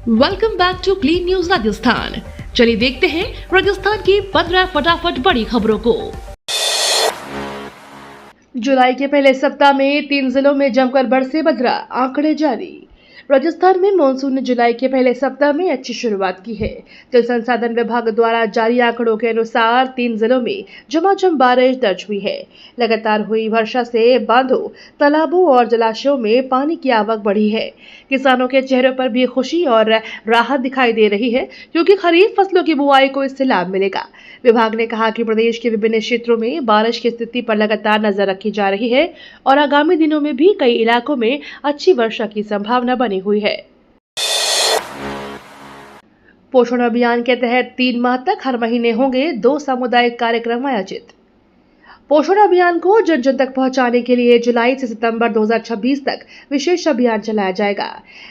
Welcome back to clean news Rajasthan. चलिए देखते हैं राजस्थान की 15 फटाफट बड़ी खबरों को। जुलाई के पहले सप्ताह में 3 जिलों में जमकर बरसे बदरा, आंकड़े जारी। राजस्थान में मानसून ने जुलाई के पहले सप्ताह में अच्छी शुरुआत की है। जल संसाधन विभाग द्वारा जारी आंकड़ों के अनुसार 3 जिलों में झमाझम बारिश दर्ज हुई है। लगातार हुई वर्षा से बांधों, तालाबों और जलाशयों में पानी की आवक बढ़ी है। किसानों के चेहरों पर भी खुशी और राहत दिखाई दे रही है, क्योंकि खरीफ फसलों की बुआई को इससे लाभ मिलेगा। विभाग ने कहा कि प्रदेश के विभिन्न क्षेत्रों में बारिश की स्थिति पर लगातार नजर रखी जा रही है और आगामी दिनों में भी कई इलाकों में अच्छी वर्षा की संभावना बनी हुई है। पोषण अभियान के तहत 3 माह तक हर महीने होंगे 2 सामुदायिक कार्यक्रम आयोजित। पोषण अभियान को जन जन तक पहुंचाने के लिए जुलाई से सितंबर 2026 तक विशेष अभियान चलाया जाएगा।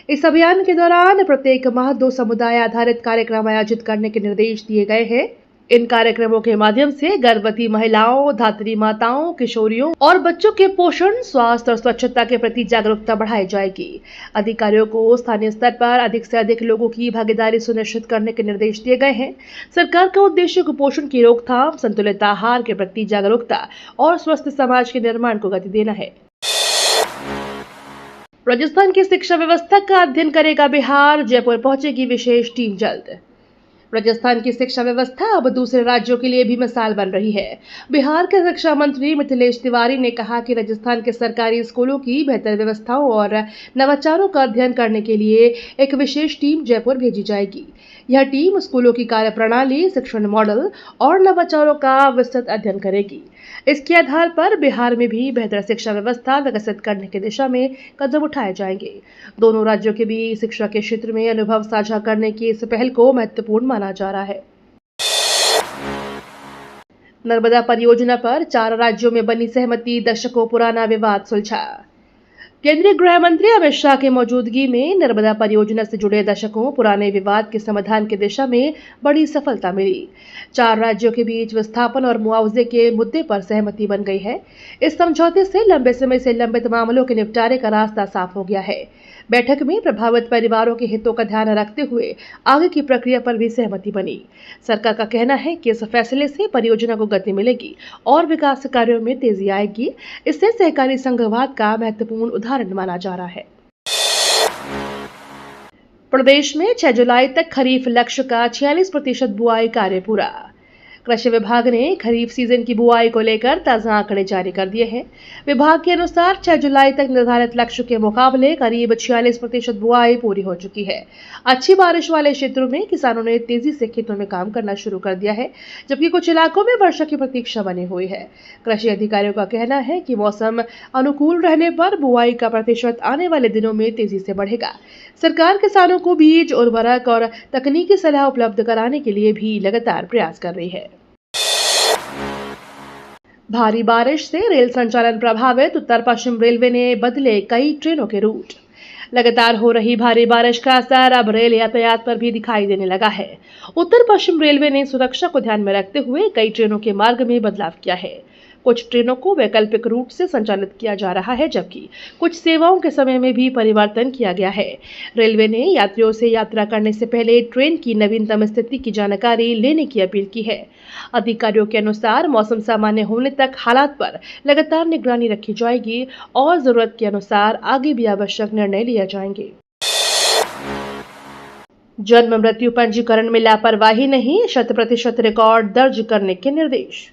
इस अभियान के दौरान प्रत्येक माह 2 समुदाय आधारित कार्यक्रम आयोजित करने के निर्देश दिए गए हैं। इन कार्यक्रमों के माध्यम से गर्भवती महिलाओं, धात्री माताओं, किशोरियों और बच्चों के पोषण, स्वास्थ्य और स्वच्छता के प्रति जागरूकता बढ़ाई जाएगी। अधिकारियों को स्थानीय स्तर पर अधिक से अधिक लोगों की भागीदारी सुनिश्चित करने के निर्देश दिए गए हैं। सरकार का उद्देश्य कुपोषण की रोकथाम, संतुलित आहार के प्रति जागरूकता और स्वस्थ समाज के निर्माण को गति देना है। राजस्थान की शिक्षा व्यवस्था का अध्ययन करेगा बिहार, जयपुर पहुंचेगी विशेष टीम जल्द। राजस्थान की शिक्षा व्यवस्था अब दूसरे राज्यों के लिए भी मिसाल बन रही है। बिहार के शिक्षा मंत्री मिथिलेश तिवारी ने कहा कि राजस्थान के सरकारी स्कूलों की बेहतर व्यवस्थाओं और नवाचारों का अध्ययन करने के लिए एक विशेष टीम जयपुर भेजी जाएगी। यह टीम स्कूलों की कार्यप्रणाली, शिक्षण मॉडल और नवाचारों का विस्तृत अध्ययन करेगी। इसके आधार पर बिहार में भी बेहतर शिक्षा व्यवस्था विकसित करने की दिशा में कदम उठाए जाएंगे। दोनों राज्यों के बीच शिक्षा के क्षेत्र में अनुभव साझा करने की इस पहल को महत्वपूर्ण माना जा रहा है। नर्मदा परियोजना पर 4 राज्यों में बनी सहमति, दशकों पुराना विवाद सुलझा। केंद्रीय गृह मंत्री अमित शाह की मौजूदगी में नर्मदा परियोजना से जुड़े दशकों पुराने विवाद के समाधान की दिशा में बड़ी सफलता मिली। 4 राज्यों के बीच विस्थापन और मुआवजे के मुद्दे पर सहमति बन गई है। इस समझौते से लंबे समय से लंबित मामलों के निपटारे का रास्ता साफ हो गया है। बैठक में प्रभावित परिवारों के हितों का ध्यान रखते हुए आगे की प्रक्रिया पर भी सहमति बनी। सरकार का कहना है कि इस फैसले से परियोजना को गति मिलेगी और विकास कार्यों में तेजी आएगी। इससे सहकारी संघवाद का महत्वपूर्ण उदाहरण माना जा रहा है। प्रदेश में 6 जुलाई तक खरीफ लक्ष्य का 46% बुआई कार्य पूरा। कृषि विभाग ने खरीफ सीजन की बुआई को लेकर ताजा आंकड़े जारी कर दिए हैं। विभाग के अनुसार 6 जुलाई तक निर्धारित लक्ष्य के मुकाबले करीब 46% बुआई पूरी हो चुकी है। अच्छी बारिश वाले क्षेत्रों में किसानों ने तेजी से खेतों में काम करना शुरू कर दिया है, जबकि कुछ इलाकों में वर्षा की प्रतीक्षा बनी हुई है। कृषि अधिकारियों का कहना है कि मौसम अनुकूल रहने पर बुआई का प्रतिशत आने वाले दिनों में तेजी से बढ़ेगा। सरकार किसानों को बीज, उर्वरक और तकनीकी सलाह उपलब्ध कराने के लिए भी लगातार प्रयास कर रही है। भारी बारिश से रेल संचालन प्रभावित, उत्तर पश्चिम रेलवे ने बदले कई ट्रेनों के रूट। लगातार हो रही भारी बारिश का असर अब रेल यातायात पर भी दिखाई देने लगा है। उत्तर पश्चिम रेलवे ने सुरक्षा को ध्यान में रखते हुए कई ट्रेनों के मार्ग में बदलाव किया है। कुछ ट्रेनों को वैकल्पिक रूट से संचालित किया जा रहा है, जबकि कुछ सेवाओं के समय में भी परिवर्तन किया गया है। रेलवे ने यात्रियों से यात्रा करने से पहले ट्रेन की नवीनतम स्थिति की जानकारी लेने की अपील की है। अधिकारियों के अनुसार मौसम सामान्य होने तक हालात पर लगातार निगरानी रखी जाएगी और जरूरत के अनुसार आगे भी आवश्यक निर्णय लिए जाएंगे। जन्म मृत्यु पंजीकरण में लापरवाही नहीं, 100% रिकॉर्ड दर्ज करने के निर्देश।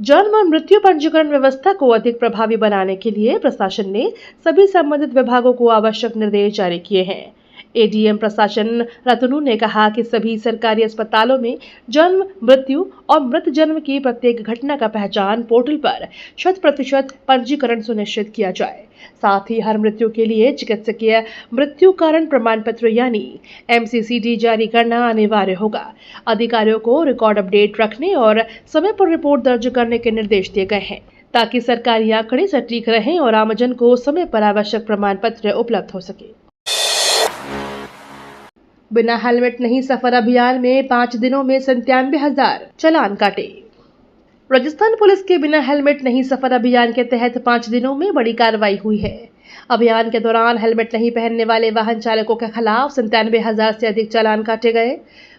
जन्म और मृत्यु पंजीकरण व्यवस्था को अधिक प्रभावी बनाने के लिए प्रशासन ने सभी संबंधित विभागों को आवश्यक निर्देश जारी किए हैं। एडीएम प्रशासन रतनू ने कहा कि सभी सरकारी अस्पतालों में जन्म, मृत्यु और मृत जन्म की प्रत्येक घटना का पहचान पोर्टल पर 100% पंजीकरण सुनिश्चित किया जाए। साथ ही हर मृत्यु के लिए चिकित्सकीय मृत्यु कारण प्रमाण पत्र यानी MCCD जारी करना अनिवार्य होगा। अधिकारियों को रिकॉर्ड अपडेट रखने और समय पर रिपोर्ट दर्ज करने के निर्देश दिए गए हैं, ताकि सरकारी आंकड़े सटीक रहें और आमजन को समय पर आवश्यक प्रमाण पत्र उपलब्ध हो सके। बिना हेलमेट नहीं सफर अभियान में 5 दिनों में 97,000 चालान काटे। राजस्थान पुलिस के बिना हेलमेट नहीं सफर अभियान के तहत 5 दिनों में बड़ी कार्रवाई हुई है। अभियान के दौरान हेलमेट नहीं पहनने वाले वाहन चालकों के खिलाफ 97,000 से अधिक चालान काटे गए।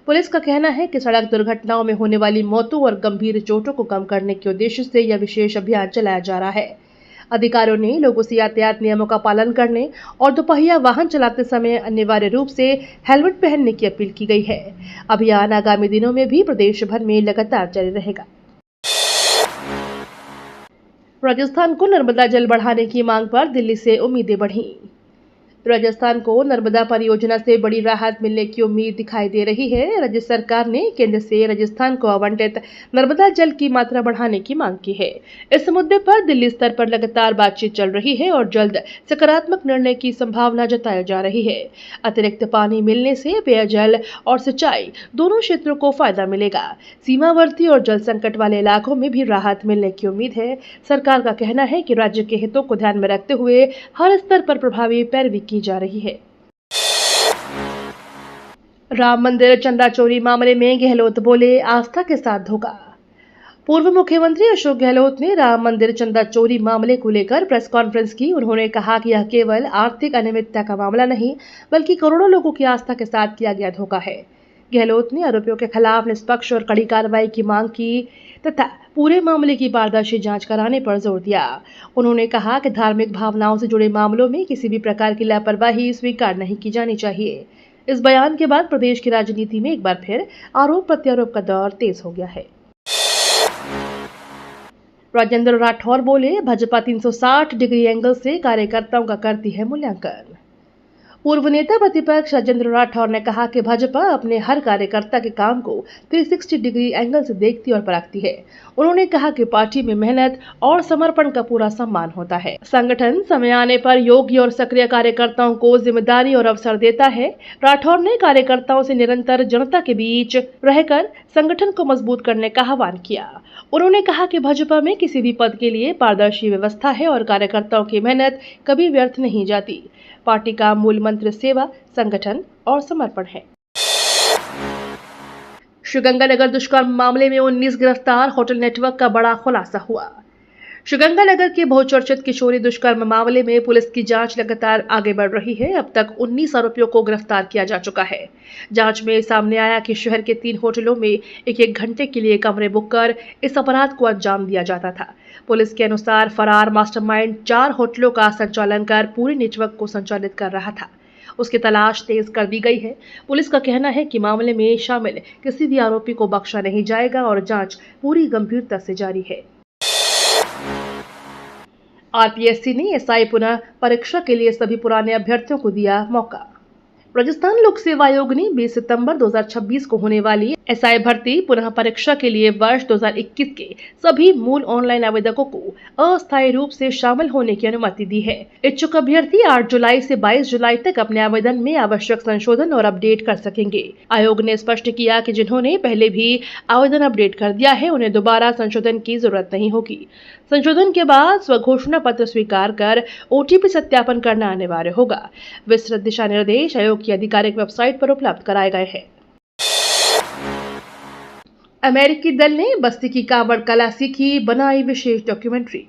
पुलिस का कहना है कि सड़क दुर्घटनाओं में होने वाली मौतों और गंभीर चोटों को कम करने के उद्देश्य से यह विशेष अभियान चलाया जा रहा है। अधिकारियों ने लोगों से यातायात नियमों का पालन करने और दोपहिया वाहन चलाते समय अनिवार्य रूप से हेलमेट पहनने की अपील की गई है। अभियान आगामी दिनों में भी प्रदेश भर में लगातार जारी रहेगा। राजस्थान को नर्मदा जल बढ़ाने की मांग पर दिल्ली से उम्मीदें बढ़ी। राजस्थान को नर्मदा परियोजना से बड़ी राहत मिलने की उम्मीद दिखाई दे रही है। राज्य सरकार ने केंद्र से राजस्थान को आवंटित नर्मदा जल की मात्रा बढ़ाने की मांग की है। इस मुद्दे पर दिल्ली स्तर पर लगातार बातचीत चल रही है और जल्द सकारात्मक निर्णय की संभावना जताई जा रही है। अतिरिक्त पानी मिलने से पेयजल और सिंचाई दोनों क्षेत्रों को फायदा मिलेगा। सीमावर्ती और जल संकट वाले इलाकों में भी राहत मिलने की उम्मीद है। सरकार का कहना है कि राज्य के हितों को ध्यान में रखते हुए हर स्तर पर प्रभावी पैरवी की जा रही है। राम मंदिर चंदा चोरी मामले में गहलोत बोले, आस्था के साथ धोखा। पूर्व मुख्यमंत्री अशोक गहलोत ने राम मंदिर चंदा चोरी मामले को लेकर प्रेस कॉन्फ्रेंस की। उन्होंने कहा कि यह केवल आर्थिक अनियमितता का मामला नहीं, बल्कि करोड़ों लोगों की आस्था के साथ किया गया धोखा है। गहलोत ने आरोपियों के खिलाफ निष्पक्ष और कड़ी कार्रवाई की मांग की तथा पूरे मामले की पारदर्शी जांच कराने पर जोर दिया। उन्होंने कहा कि धार्मिक भावनाओं से जुड़े मामलों में किसी भी प्रकार की लापरवाही स्वीकार नहीं की जानी चाहिए। इस बयान के बाद प्रदेश की राजनीति में एक बार फिर आरोप प्रत्यारोप का दौर तेज हो गया है। राजेंद्र राठौर बोले, भाजपा 360 डिग्री एंगल से कार्यकर्ताओं का करती है मूल्यांकन। पूर्व नेता प्रतिपक्ष राजेंद्र राठौर ने कहा कि भाजपा अपने हर कार्यकर्ता के काम को 360 डिग्री एंगल से देखती और परखती है। उन्होंने कहा कि पार्टी में मेहनत और समर्पण का पूरा सम्मान होता है। संगठन समय आने पर योग्य और सक्रिय कार्यकर्ताओं को जिम्मेदारी और अवसर देता है। राठौर ने कार्यकर्ताओं से निरंतर जनता के बीच रहकर संगठन को मजबूत करने का आह्वान किया। उन्होंने कहा कि भाजपा में किसी भी पद के लिए पारदर्शी व्यवस्था है और कार्यकर्ताओं की मेहनत कभी व्यर्थ नहीं जाती। पार्टी का मूल मंत्र सेवा, संगठन और समर्पण है। श्रीगंगानगर दुष्कर्म मामले में 19 गिरफ्तार, होटल नेटवर्क का बड़ा खुलासा हुआ। श्रीगंगानगर के बहुचर्चित किशोरी दुष्कर्म मामले में पुलिस की जांच लगातार आगे बढ़ रही है। अब तक 19 आरोपियों को गिरफ्तार किया जा चुका है। जांच में सामने आया कि शहर के 3 होटलों में एक घंटे के लिए कमरे बुक कर इस अपराध को अंजाम दिया जाता था। पुलिस के अनुसार फरार मास्टरमाइंड 4 होटलों का संचालन कर पूरे नेटवर्क को संचालित कर रहा था। उसकी तलाश तेज कर दी गई है। पुलिस का कहना है कि मामले में शामिल किसी भी आरोपी को बख्शा नहीं जाएगा और जांच पूरी गंभीरता से जारी है। आरपीएससी ने एसआई पुनः परीक्षा के लिए सभी पुराने अभ्यर्थियों को दिया मौका। राजस्थान लोक सेवा आयोग ने 20 सितंबर 2026 को होने वाली एसआई भर्ती पुनः परीक्षा के लिए वर्ष 2021 के सभी मूल ऑनलाइन आवेदकों को अस्थायी रूप से शामिल होने की अनुमति दी है। इच्छुक अभ्यर्थी 8 जुलाई से 22 जुलाई तक अपने आवेदन में आवश्यक संशोधन और अपडेट कर सकेंगे। आयोग ने स्पष्ट किया कि जिन्होंने पहले भी आवेदन अपडेट कर दिया है, उन्हें दोबारा संशोधन की जरूरत नहीं होगी। संशोधन के बाद स्वघोषणा पत्र स्वीकार कर ओटीपी सत्यापन करना अनिवार्य होगा। विस्तृत दिशा निर्देश आयोग की आधिकारिक वेबसाइट पर उपलब्ध कराए गए हैं। अमेरिकी दल ने बस्ती की कावड़ कला सीखी, बनाई विशेष डॉक्यूमेंट्री।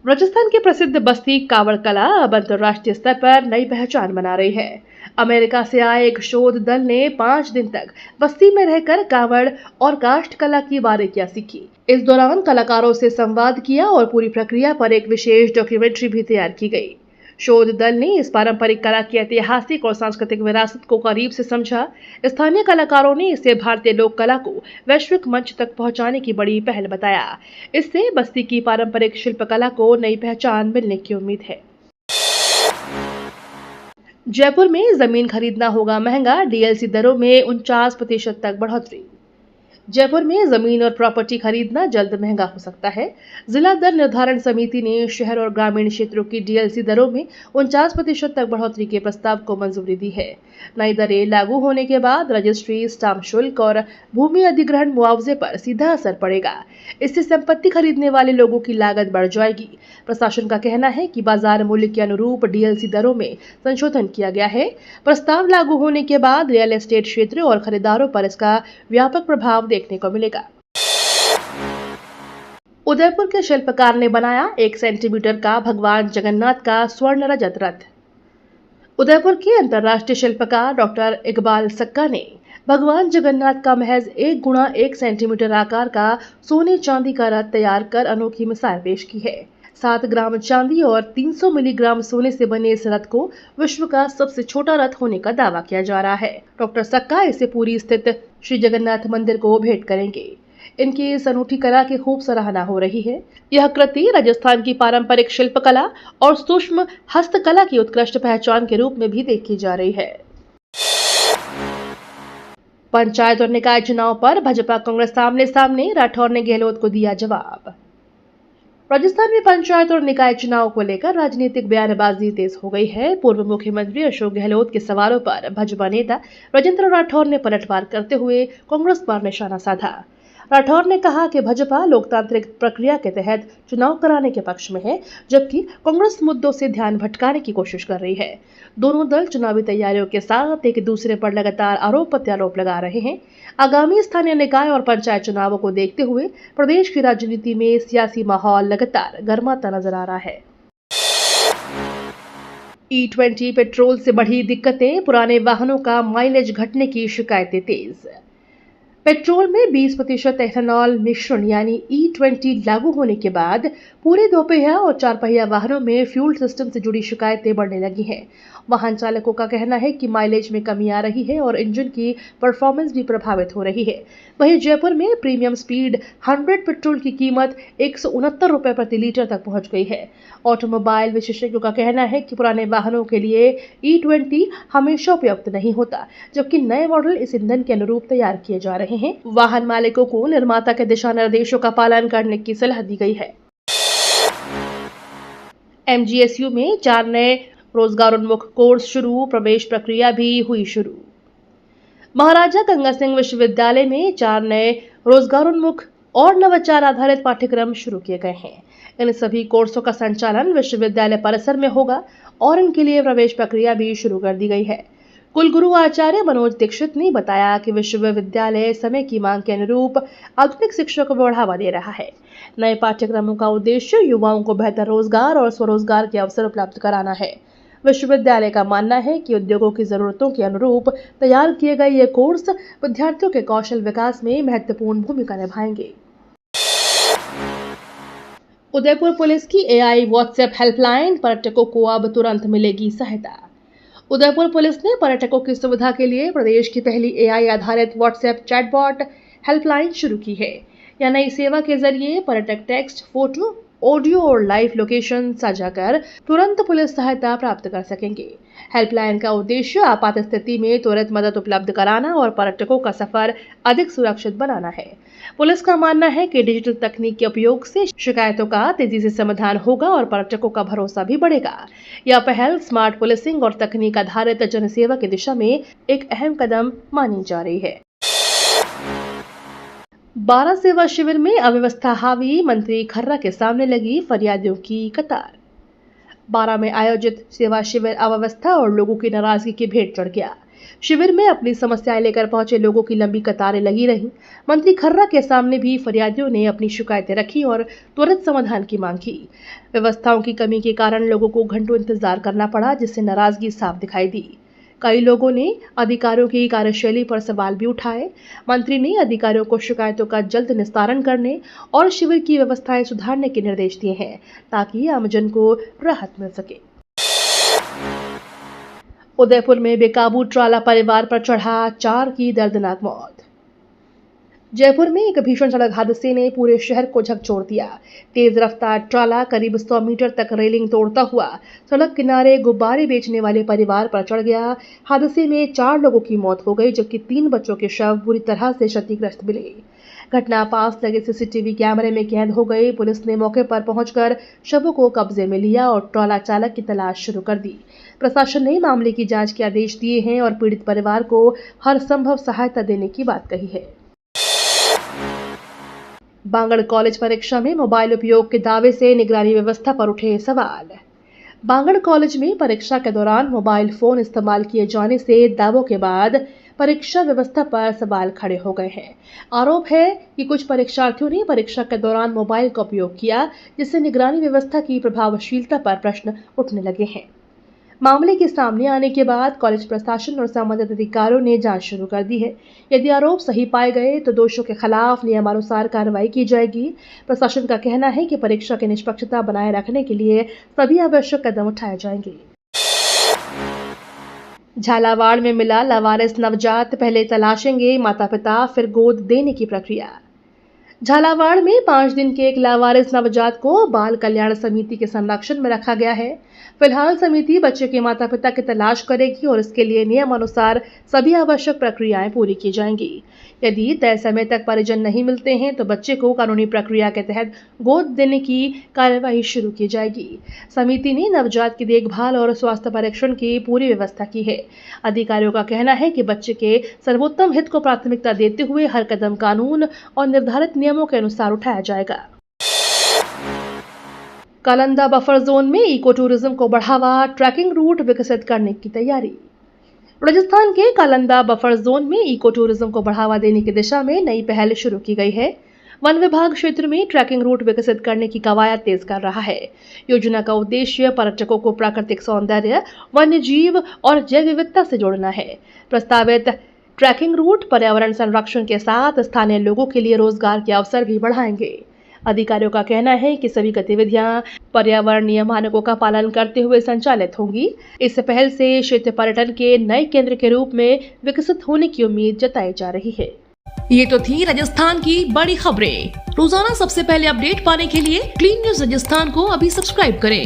राजस्थान की प्रसिद्ध बस्ती कावड़ कला अब अंतर्राष्ट्रीय स्तर पर नई पहचान बना रही है। अमेरिका से आए एक शोध दल ने 5 दिन तक बस्ती में रहकर कावड़ और काष्ठ कला की बारीकियां सीखी। इस दौरान कलाकारों से संवाद किया और पूरी प्रक्रिया पर एक विशेष डॉक्यूमेंट्री भी तैयार की गई। शोध दल ने इस पारंपरिक कला की ऐतिहासिक और सांस्कृतिक विरासत को करीब से समझा। स्थानीय कलाकारों ने इसे भारतीय लोक कला को वैश्विक मंच तक पहुंचाने की बड़ी पहल बताया। इससे बस्ती की पारंपरिक शिल्पकला को नई पहचान मिलने की उम्मीद है। जयपुर में जमीन खरीदना होगा महंगा, डीएलसी दरों में 49% तक बढ़ोतरी। जयपुर में जमीन और प्रॉपर्टी खरीदना जल्द महंगा हो सकता है। जिला दर निर्धारण समिति ने शहर और ग्रामीण क्षेत्रों की डीएलसी दरों में 49% तक बढ़ोतरी के प्रस्ताव को मंजूरी दी है। नई दरें लागू होने के बाद रजिस्ट्री, स्टाम्प शुल्क और भूमि अधिग्रहण मुआवजे पर सीधा असर पड़ेगा। इससे संपत्ति खरीदने वाले लोगों की लागत बढ़ जाएगी। प्रशासन का कहना है कि बाजार मूल्य के अनुरूप डीएलसी दरों में संशोधन किया गया है। प्रस्ताव लागू होने के बाद रियल एस्टेट क्षेत्र और खरीदारों पर इसका व्यापक प्रभाव देखने को मिलेगा। उदयपुर के शिल्पकार ने बनाया 1 सेंटीमीटर का भगवान जगन्नाथ का स्वर्ण रजत रथ। उदयपुर के अंतर्राष्ट्रीय शिल्पकार डॉक्टर इकबाल सक्का ने भगवान जगन्नाथ का महज 1 गुणा 1 सेंटीमीटर आकार का सोने चांदी का रथ तैयार कर अनोखी मिसाल पेश की है। 7 ग्राम चांदी और 300 मिलीग्राम सोने से बने इस रथ को विश्व का सबसे छोटा रथ होने का दावा किया जा रहा है। डॉक्टर सक्का इसे पुरी स्थित श्री जगन्नाथ मंदिर को भेंट करेंगे। इनकी इस अनूठी कला की खूब सराहना हो रही है। यह कृति राजस्थान की पारंपरिक शिल्पकला और सूक्ष्म हस्तकला की उत्कृष्ट पहचान के रूप में भी देखी जा रही है। पंचायत और निकाय चुनाव पर भाजपा कांग्रेस आमने सामने, राठौर ने गहलोत को दिया जवाब। राजस्थान में पंचायत और निकाय चुनाव को लेकर राजनीतिक बयानबाजी तेज हो गई है। पूर्व मुख्यमंत्री अशोक गहलोत के सवालों पर भाजपा नेता राजेंद्र राठौर ने पलटवार करते हुए कांग्रेस पर निशाना साधा। राठौर ने कहा कि भाजपा लोकतांत्रिक प्रक्रिया के तहत चुनाव कराने के पक्ष में है, जबकि कांग्रेस मुद्दों से ध्यान भटकाने की कोशिश कर रही है। दोनों दल चुनावी तैयारियों के साथ एक दूसरे पर लगातार आरोप प्रत्यारोप लगा रहे हैं। आगामी स्थानीय निकाय और पंचायत चुनावों को देखते हुए प्रदेश की राजनीति में सियासी माहौल लगातार गर्माता नजर आ रहा है। E20 पेट्रोल से बढ़ी दिक्कतें, पुराने वाहनों का माइलेज घटने की शिकायतें तेज। पेट्रोल में 20% एथेनॉल मिश्रण यानी E20 लागू होने के बाद पूरे दोपहिया और 4 पहिया वाहनों में फ्यूल सिस्टम से जुड़ी शिकायतें बढ़ने लगी हैं। वाहन चालकों का कहना है कि माइलेज में कमी आ रही है और इंजन की परफॉर्मेंस भी प्रभावित हो रही है। वहीं जयपुर में प्रीमियम स्पीड 100 पेट्रोल की कीमत 169 रुपए प्रति लीटर तक पहुंच गई है। ऑटोमोबाइल विशेषज्ञों का कहना है कि पुराने वाहनों के लिए E20 हमेशा उपयुक्त नहीं होता, जबकि नए मॉडल इस ईंधन के अनुरूप तैयार किए जा रहे हैं। वाहन मालिकों को निर्माता के दिशा निर्देशों का पालन करने की सलाह दी गई है। MGSU में 4 नए रोजगारोन्मुख कोर्स शुरू, प्रवेश प्रक्रिया भी हुई शुरू। महाराजा गंगा सिंह विश्वविद्यालय में 4 नए रोजगारोन्मुख और नवाचार आधारित पाठ्यक्रम शुरू किए गए हैं। इन सभी कोर्सों का संचालन विश्वविद्यालय परिसर में होगा और इनके लिए प्रवेश प्रक्रिया भी शुरू कर दी गई है। कुलगुरु आचार्य मनोज दीक्षित ने बताया कि विश्वविद्यालय समय की मांग के अनुरूप आधुनिक शिक्षा को बढ़ावा दे रहा है। नए पाठ्यक्रमों का उद्देश्य युवाओं को बेहतर रोजगार और स्वरोजगार के अवसर उपलब्ध कराना है। विश्वविद्यालय का मानना है कि उद्योगों की जरूरतों के अनुरूप तैयार किए गए ये कोर्स विद्यार्थियों के कौशल विकास में महत्वपूर्ण भूमिका निभाएंगे। उदयपुर पुलिस की AI व्हाट्सएप हेल्पलाइन, पर्यटकों को अब तुरंत मिलेगी सहायता। उदयपुर पुलिस ने पर्यटकों की सुविधा के लिए प्रदेश की पहली AI आधारित व्हाट्सएप चैटबॉट हेल्पलाइन शुरू की है। यह नई सेवा के जरिए पर्यटक टेक्स्ट, फोटो, ऑडियो और लाइव लोकेशन साझा कर तुरंत पुलिस सहायता प्राप्त कर सकेंगे। हेल्पलाइन का उद्देश्य आपात स्थिति में त्वरित मदद उपलब्ध कराना और पर्यटकों का सफर अधिक सुरक्षित बनाना है। पुलिस का मानना है कि डिजिटल तकनीक के उपयोग से शिकायतों का तेजी से समाधान होगा और पर्यटकों का भरोसा भी बढ़ेगा। यह पहल स्मार्ट पुलिसिंग और तकनीक आधारित जनसेवा की दिशा में एक अहम कदम मानी जा रही है। 12 सेवा शिविर में अव्यवस्था हावी, मंत्री खर्रा के सामने लगी फरियादियों की कतार। 12 में आयोजित सेवा शिविर अव्यवस्था और लोगों की नाराजगी की भेंट चढ़ गया। शिविर में अपनी समस्याएं लेकर पहुंचे लोगों की लंबी कतारें लगी रहीं। मंत्री खर्रा के सामने भी फरियादियों ने अपनी शिकायतें रखी और त्वरित समाधान की मांग की। व्यवस्थाओं की कमी के कारण लोगों को घंटों इंतजार करना पड़ा, जिससे नाराजगी साफ दिखाई दी। कई लोगों ने अधिकारियों की कार्यशैली पर सवाल भी उठाए। मंत्री ने अधिकारियों को शिकायतों का जल्द निस्तारण करने और शिविर की व्यवस्थाएं सुधारने के निर्देश दिए हैं, ताकि आमजन को राहत मिल सके। उदयपुर में बेकाबू ट्राला परिवार पर चढ़ा, 4 की दर्दनाक मौत। जयपुर में एक भीषण सड़क हादसे ने पूरे शहर को झकझोर दिया। तेज रफ्तार ट्राला करीब 100 मीटर तक रेलिंग तोड़ता हुआ सड़क किनारे गुब्बारे बेचने वाले परिवार पर चढ़ गया। हादसे में 4 लोगों की मौत हो गई, जबकि 3 बच्चों के शव बुरी तरह से क्षतिग्रस्त मिले। घटना पास लगे CCTV कैमरे में कैद हो गई। पुलिस ने मौके पर पहुंचकर शवों को कब्जे में लिया और ट्राला चालक की तलाश शुरू कर दी। प्रशासन ने मामले की जांच के आदेश दिए हैं और पीड़ित परिवार को हर संभव सहायता देने की बात कही है। बांगड़ कॉलेज परीक्षा में मोबाइल उपयोग के दावे से निगरानी व्यवस्था पर उठे सवाल। बांगड़ कॉलेज में परीक्षा के दौरान मोबाइल फोन इस्तेमाल किए जाने से दावों के बाद परीक्षा व्यवस्था पर सवाल खड़े हो गए हैं। आरोप है कि कुछ परीक्षार्थियों ने परीक्षा के दौरान मोबाइल का उपयोग किया, जिससे निगरानी व्यवस्था की प्रभावशीलता पर प्रश्न उठने लगे हैं। मामले के सामने आने के बाद कॉलेज प्रशासन और संबंधित अधिकारियों ने जांच शुरू कर दी है। यदि आरोप सही पाए गए तो दोषियों के खिलाफ नियमानुसार कार्रवाई की जाएगी। प्रशासन का कहना है कि परीक्षा की निष्पक्षता बनाए रखने के लिए सभी आवश्यक कदम उठाए जाएंगे। झालावाड़ में मिला लावारिस नवजात, पहले तलाशेंगे माता पिता फिर गोद देने की प्रक्रिया। झालावाड़ में 5 दिन के एक लावारिस नवजात को बाल कल्याण समिति के संरक्षण में रखा गया है। फिलहाल समिति बच्चे के माता पिता की तलाश करेगी और इसके लिए नियमानुसार सभी आवश्यक प्रक्रियाएं पूरी की जाएंगी। यदि तय समय तक परिजन नहीं मिलते हैं तो बच्चे को कानूनी प्रक्रिया के तहत गोद देने की कार्यवाही शुरू की जाएगी। समिति ने नवजात की देखभाल और स्वास्थ्य परीक्षण की पूरी व्यवस्था की है। अधिकारियों का कहना है कि बच्चे के सर्वोत्तम हित को प्राथमिकता देते हुए हर कदम कानून और निर्धारित नियमों के अनुसार उठाया जाएगा। कालंदा बफर जोन में इको टूरिज्म को बढ़ावा, ट्रैकिंग रूट विकसित करने की तैयारी। राजस्थान के कालंदा बफर जोन में इको टूरिज्म को बढ़ावा देने की दिशा में नई पहल शुरू की गई है। वन विभाग क्षेत्र में ट्रैकिंग रूट विकसित करने की कवायद तेज कर रहा है। योजना का उद्देश्य पर्यटकों को प्राकृतिक सौंदर्य, वन्य जीव और जैव विविधता से जोड़ना है। प्रस्तावित ट्रैकिंग रूट पर्यावरण संरक्षण के साथ स्थानीय लोगों के लिए रोजगार के अवसर भी बढ़ाएंगे। अधिकारियों का कहना है कि सभी गतिविधियां पर्यावरणीय मानकों का पालन करते हुए संचालित होंगी। इस पहल से क्षेत्र पर्यटन के नए केंद्र के रूप में विकसित होने की उम्मीद जताई जा रही है। ये तो थी राजस्थान की बड़ी खबरें। रोजाना सबसे पहले अपडेट पाने के लिए क्लीन न्यूज राजस्थान को अभी सब्सक्राइब करें